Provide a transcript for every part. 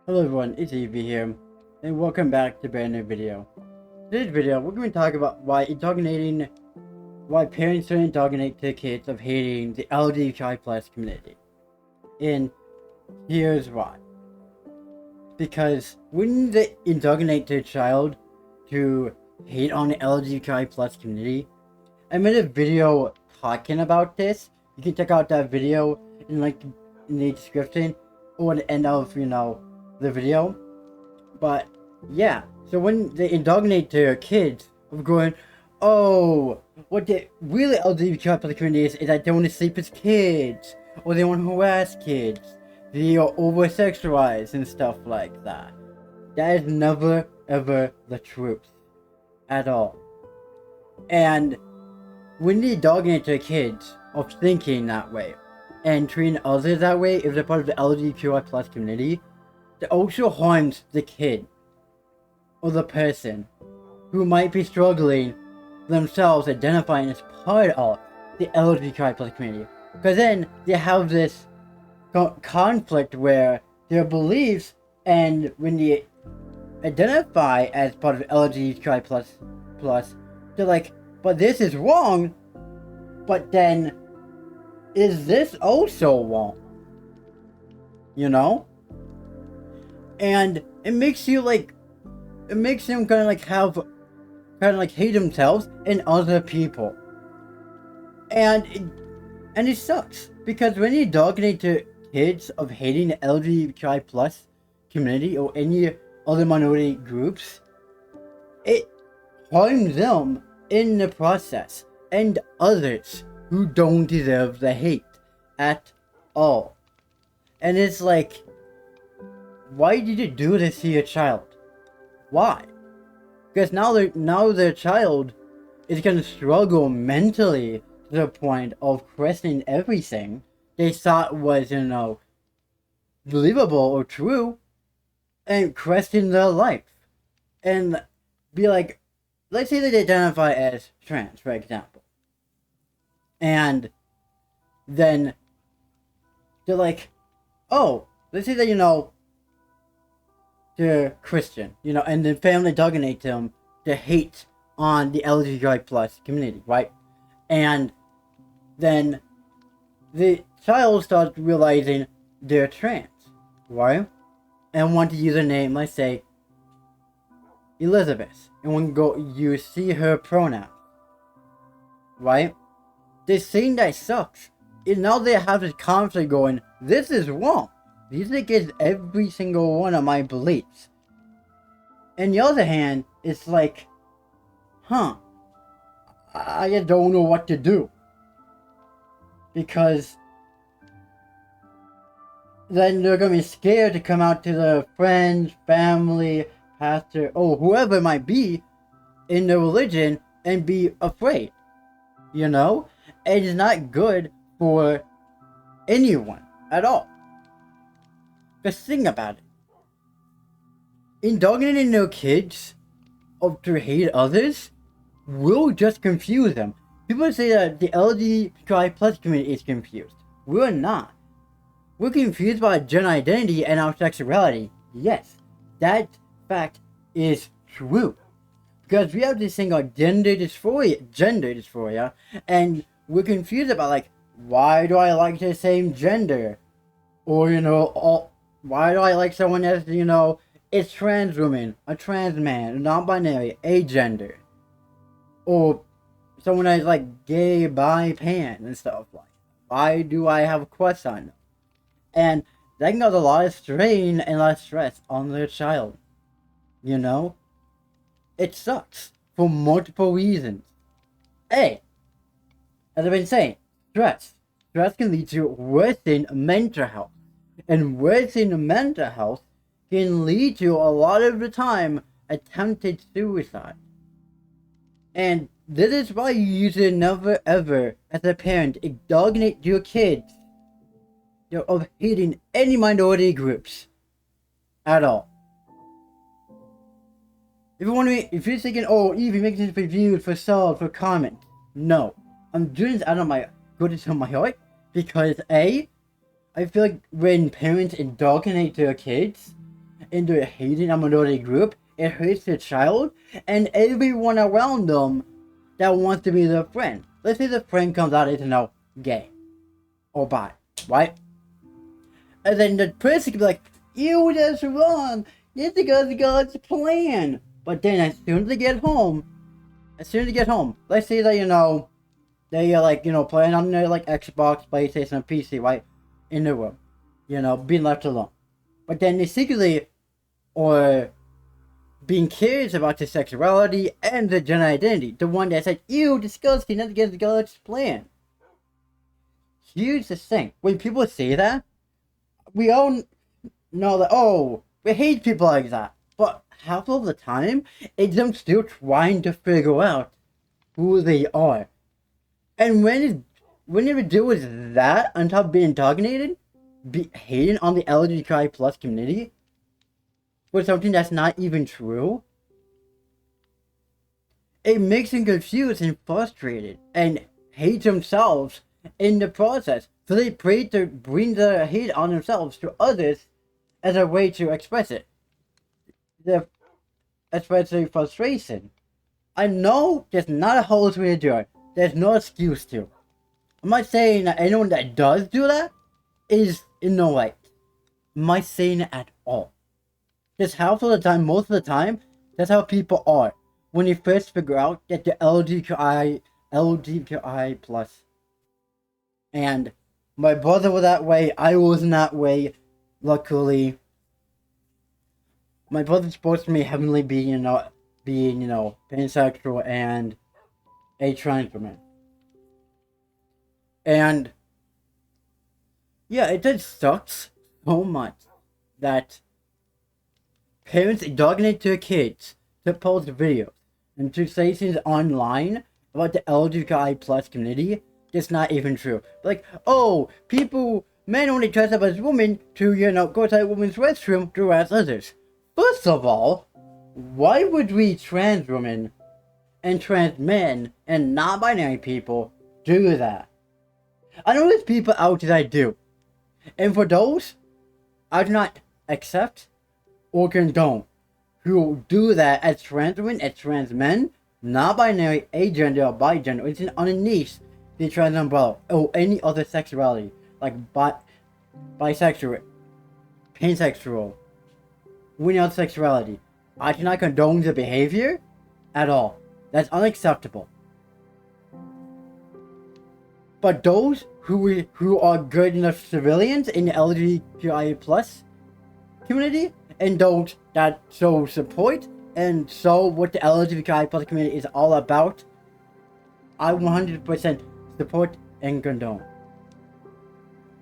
Hello everyone, it's Evie here, and welcome back to a brand new video. Today's video, we're going to talk about why parents should indoctrinate their kids of hating the LGBTQIA+ community. And here's why. Because when they indoctrinate their child to hate on the LGBTQIA+ community, I made a video talking about this. You can check out that video in the description or the end of, the video. But yeah, so when they indoctrinate their kids of going, oh, what the really LGBTQIA+ community is that they want to sleep with kids, or they want to harass kids, they are over sexualized and stuff like that. That is never ever the truth at all. And when they indoctrinate their kids of thinking that way and treating others that way if they're part of the LGBTQIA+ community, that also harms the kid or the person who might be struggling themselves identifying as part of the LGBTQIA+ community. Because then they have this conflict where their beliefs, and when they identify as part of LGBTQIA+, they're like, but this is wrong, but then is this also wrong? You know? And it makes them kind of hate themselves and other people. And it sucks, because when you indoctrinate to kids of hating the LGBTQI+ community or any other minority groups, it harms them in the process and others who don't deserve the hate at all. And it's like, why did you do this to your child? Why? Because now their child is gonna struggle mentally to the point of questioning everything they thought was, believable or true, and question their life. And be like, let's say they identify as trans, for example. And then they're like, oh, let's say that, they're Christian, and the family indoctrinates them to hate on the LGBTQI+ community, right? And then the child starts realizing they're trans, right? And want to use a name, let's say, Elizabeth, and when you see her pronouns, right? They're saying that sucks. And now they have this conflict going, this is wrong. These are against every single one of my beliefs. On the other hand, it's like, I just don't know what to do. Because then they're going to be scared to come out to their friends, family, pastor, or whoever it might be in the religion and be afraid. And it's not good for anyone at all. Because think about it. Indoctrinating their kids to hate others will just confuse them. People say that the LGBTQI+ community is confused. We're not. We're confused by gender identity and our sexuality. Yes, that fact is true. Because we have this thing called gender dysphoria, and we're confused about, why do I like the same gender? Or, why do I like someone that's, it's trans woman, a trans man, non-binary, agender? Or someone that's gay, bi, pan, and stuff like that. Why do I have a crush on them? And that can cause a lot of strain and a lot of stress on their child. It sucks for multiple reasons. A, as I've been saying, stress. Stress can lead to worsening mental health. And worsening mental health can lead to, a lot of the time, attempted suicide. And this is why you should never ever, as a parent, indoctrinate your kids of hating any minority groups at all. If you're thinking, oh, Evie makes this review for sales, for comments, no. I'm doing this out of my goodness of my heart, because A, I feel like when parents indoctrinate their kids into hating a minority group, it hurts the child and everyone around them that wants to be their friend. Let's say the friend comes out as, gay or bi, right? And then the person can be like, ew, that's wrong. This is God's plan. But then as soon as they get home, let's say that, they are playing on their Xbox, PlayStation, and PC, right? In the room. Being left alone. But then they secretly or being curious about their sexuality and their gender identity. The one that said, ew, disgusting, that's against God's plan. Here's the thing. When people say that, we all know that, oh, we hate people like that. But half of the time, it's them still trying to figure out who they are. And when you do with that, on top of being indoctrinated, hating on the LGBTQIA plus community, for something that's not even true, it makes them confused and frustrated, and hate themselves in the process. So they pray to bring the hate on themselves to others as a way to express it. Express their frustration. I know there's not a whole way to do it. There's no excuse to. I'm not saying that anyone that does do that is in the right. I'm not saying it at all. Just half of the time, most of the time, that's how people are. When you first figure out that the LGBTQI plus. And my brother was that way, I wasn't that way, luckily. My brother's supposed to be heavenly being, pansexual and a trans woman. And yeah, it just sucks so much that parents indoctrinate their kids to post videos and to say things online about the LGBTQI plus community that's not even true. Like, oh, men only dress up as women to, go to a women's restroom to harass others. First of all, why would we trans women and trans men and non-binary people do that? I know there's people out there that do. And for those, I do not accept or condone who do that as trans women, as trans men, non-binary, agender, or bigender. It's underneath the trans umbrella, or any other sexuality, like bisexual, pansexual, any other sexuality. I cannot condone the behavior at all. That's unacceptable. But those who are good enough civilians in the LGBTQIA plus community, and those that show support and show what the LGBTQIA plus community is all about, I 100% support and condone.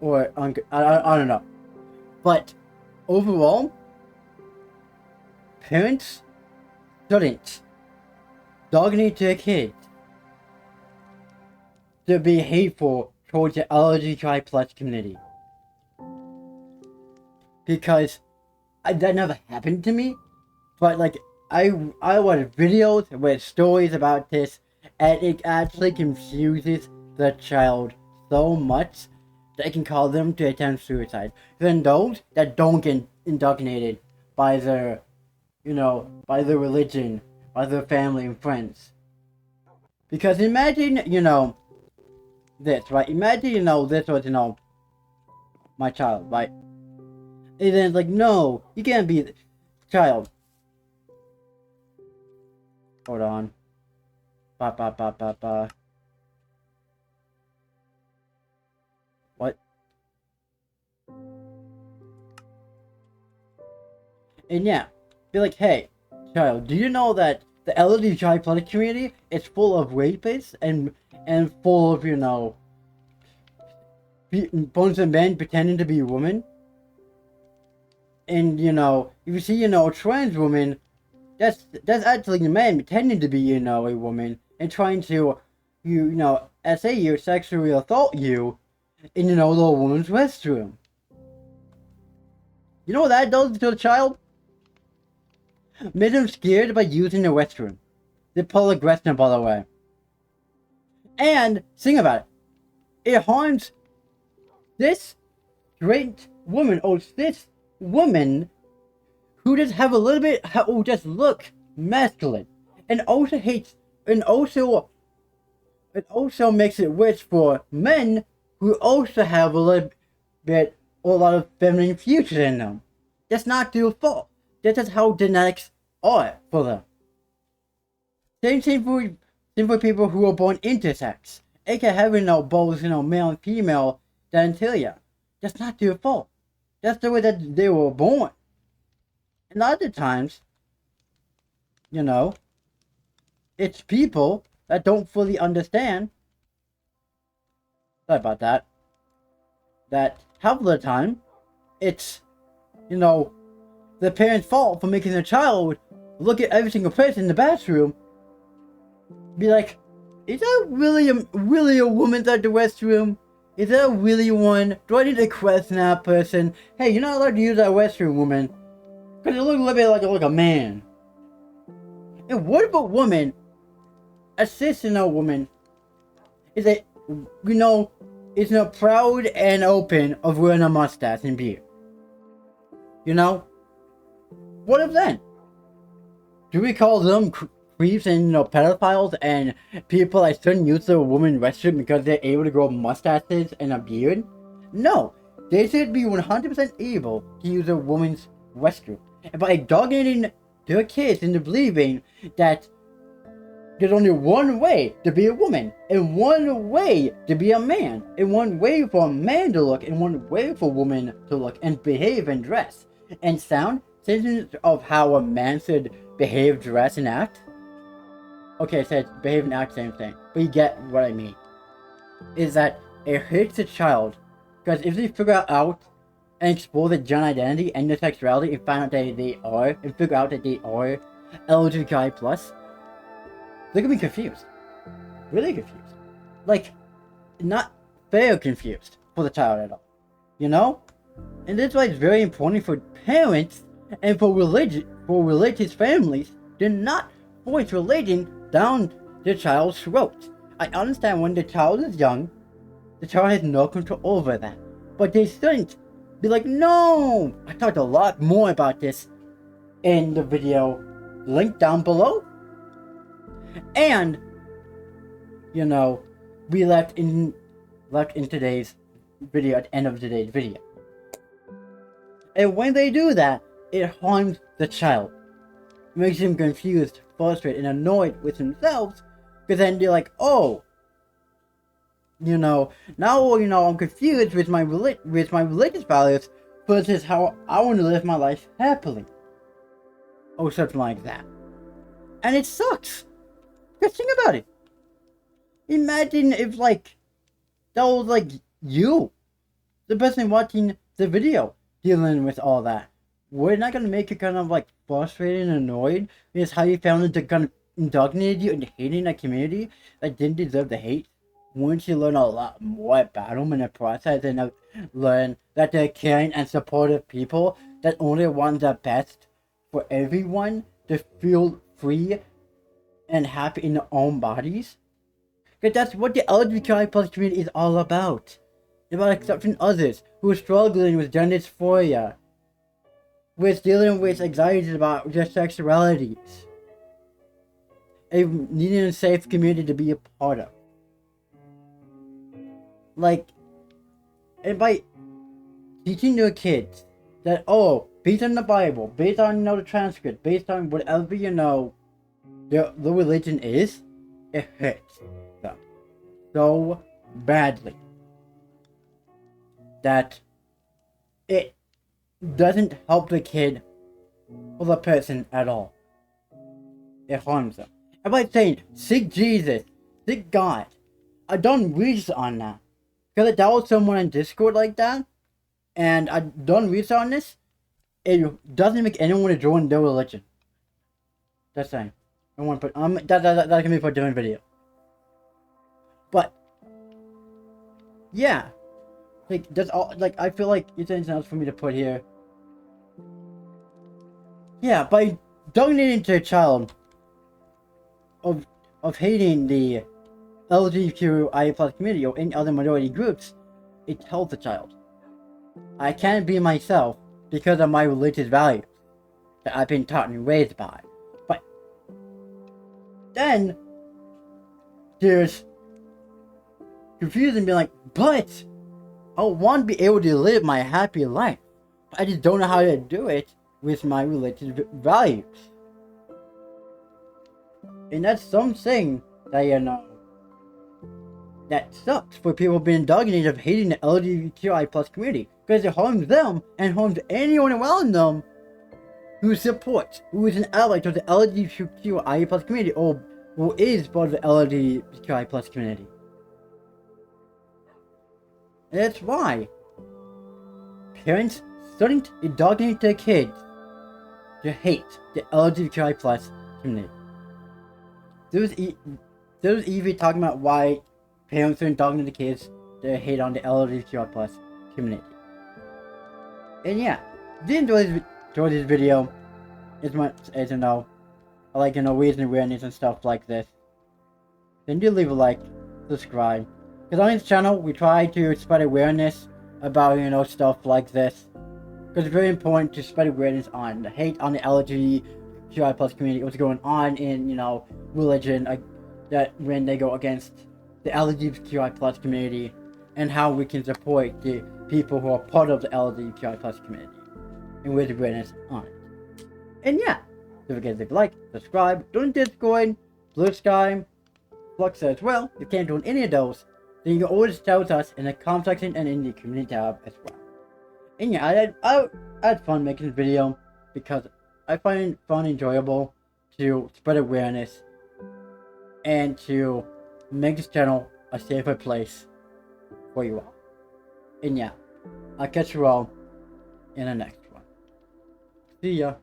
Or I don't know. But overall, parents shouldn't dogginate their kids to be hateful towards the LGBTQI plus community. Because that never happened to me, but I watch videos with stories about this, and it actually confuses the child so much that it can cause them to attempt suicide. Then those that don't get indoctrinated by their, by their religion, by their family and friends. Because imagine, this, right? Imagine, this was, my child, right? And then it's like, no, you can't be the child. Hold on. What? And yeah, be like, hey, child, do you know that the LGBTQI plus community is full of rapists and full of, bunch of men pretending to be women? And, if you see, a trans woman, that's actually a man pretending to be, a woman, and trying to, say you sexually assault you in, the woman's restroom. You know what that does to a child? Made them scared by using the restroom. They pull aggression, by the way. And, think about it. It harms this straight woman, or this woman who just have a little bit, who just look masculine, and also hates, and also it also makes it worse for men who also have a little bit, a lot of feminine features in them. That's not their fault. That's just how genetics are for them. Same thing for people who are born intersex. aka having both, male and female genitalia. That's not their fault. That's the way that they were born. And other times, it's people that don't fully understand. Sorry about that. That half of the time, it's, the parent's fault for making their child look at every single person in the bathroom. Be like, is that really a woman at the restroom? Is that really one? Do I need to question that person? Hey, you're not allowed to use that restroom, woman. Because it looks a little bit like a man. And what if a woman, a cis-, woman, is proud and open of wearing a mustache and beard? What if then? Do we call them creeps and pedophiles and people that shouldn't use the woman's restroom because they're able to grow mustaches and a beard? No, they should be 100% able to use a woman's restroom. And by indoctrinating their kids into believing that there's only one way to be a woman, and one way to be a man, and one way for a man to look, and one way for a woman to look and behave and dress and sound, sentences of how a man should behave, dress, and act. Okay, it says behave and act, same thing, but you get what I mean. Is that it hurts the child, because if they figure out and explore their gender identity and their sexuality and find out that they are, and figure out that they are LGBTQIA+, they're gonna be confused. Really confused. Like, not very confused for the child at all. And that's why it's very important for parents and for religious families to not force religion down their child's throat. I understand when the child is young, the child has no control over that. But they shouldn't be like, no! I talked a lot more about this in the video linked down below. And, we left in today's video, at the end of today's video. And when they do that, it harms the child. It makes them confused, frustrated, and annoyed with themselves, because then they're like, oh, now, I'm confused with my religious values versus how I want to live my life happily. Or something like that. And it sucks. Just think about it. Imagine if, that was, you, the person watching the video, dealing with all that. We're not gonna make you kind of, frustrated and annoyed because how you found it to kind of indoctrinate you into hating a community that didn't deserve the hate? Wouldn't you learn a lot more about them in the process and learn that they're caring and supportive people that only want the best for everyone to feel free and happy in their own bodies? Because that's what the LGBTQI+ community is all about. It's about accepting others who are struggling with gender dysphoria, with dealing with anxieties about their sexualities, and needing a safe community to be a part of. And by teaching your kids that, based on the Bible, based on, the transcript, based on whatever, the religion is, it hurts them so badly that it doesn't help the kid or the person at all. It harms them. And by saying, seek Jesus, seek God, I done research on that. Because I dealt with someone in Discord like that, and I done research on this, it doesn't make anyone want to join their religion. That's saying. I want to put that can be for a different video. But yeah, that's all. I feel like it's anything else for me to put here. Yeah, by donating to a child of hating the LGBTQIA+ community or any other minority groups, it tells the child, I can't be myself because of my religious values. that I've been taught and raised by. But then there's confusing, being like, but I want to be able to live my happy life. I just don't know how to do it with my religious values. And that's something that, that sucks for people being indoctrinated of hating the LGBTQIA plus community. Because it harms them and harms anyone around them who supports, who is an ally to the LGBTQIA plus community, or who is part of the LGBTQIA plus community. And that's why parents shouldn't indoctrinate their kids to hate the LGBTQI plus community. There's even talking about why parents are indoctrinating the kids to hate on the LGBTQI plus community. And yeah, if you enjoyed this video as much as I like raising awareness and stuff like this, then do leave a like, subscribe. Because on this channel, we try to spread awareness about, stuff like this. Because it's very important to spread awareness on the hate on the LGBTQI plus community, what's going on in, religion, that when they go against the LGBTQI plus community, and how we can support the people who are part of the LGBTQI plus community, and raise awareness on it. And yeah, don't forget to leave a like, subscribe, join Discord, Blue Sky, Flux as well. If you can't join any of those, then you can always tell us in the comment section and in the community tab as well. And yeah, I had fun making this video because I find it fun and enjoyable to spread awareness and to make this channel a safer place for you all. And yeah, I'll catch you all in the next one. See ya.